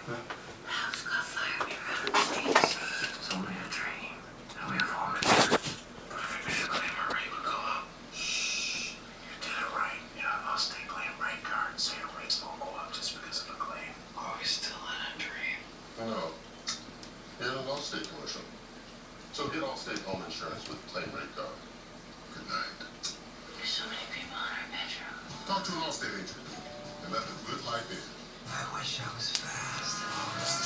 house caught fire. We were out on the streets. It's only a dream. And we have all been hurt. But if you miss a claim, our rate would go up. Shh. You did it right. Yeah, I'll stay playing rate card and say the rates won't go up just because of a claim. Oh, we still in a dream. No. You're an Allstate commercial. So get Allstate home insurance with plain rate card. Good night. There's so many people in our bedroom. Talk to an Allstate agent and let the good life in. I wish I was fast.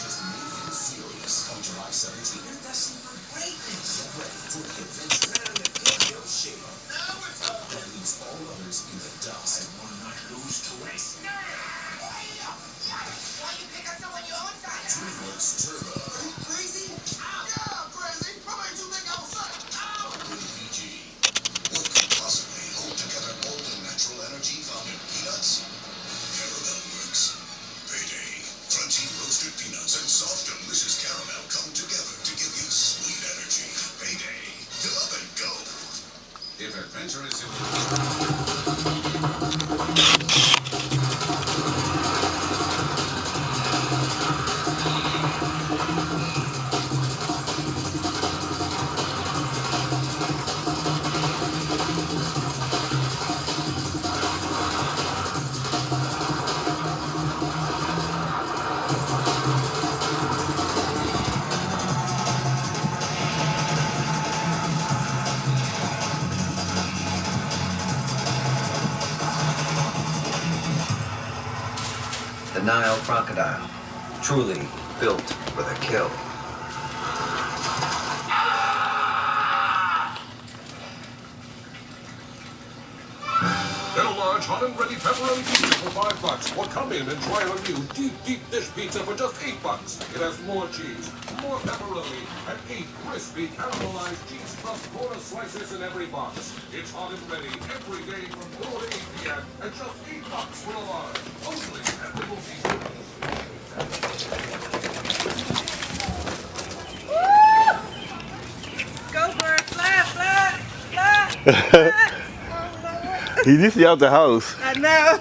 Just moving furious on July 17th. You're destined for greatness. Get ready for the adventure and your share. Now it's over. That leaves all others in the dust. I will not lose to race. Why you pick up someone you own side? DreamWorks Turbo. Are you crazy? Ow! Yeah, I'm crazy. How many you think I was saying? Ow! Rated PG. What could possibly hold together all the natural energy found in peanuts? Caramel Works. Payday. Crunchy roasted peanuts and soft delicious caramel come together to give you sweet energy. Payday. Fill up and go. If adventure is in The Nile crocodile, truly built for the kill. Get a large hot and ready pepperoni pizza for $5. Or come in and try our new deep dish pizza for just $8. It has more cheese, more pepperoni, and 8 crispy caramelized cheese puffed corner slices in every box. It's hot and ready every day from 4 to 8 p.m. and just $8 for a large. Only at the movie theater. Go for it. Flat. He needs to get out the house. I know.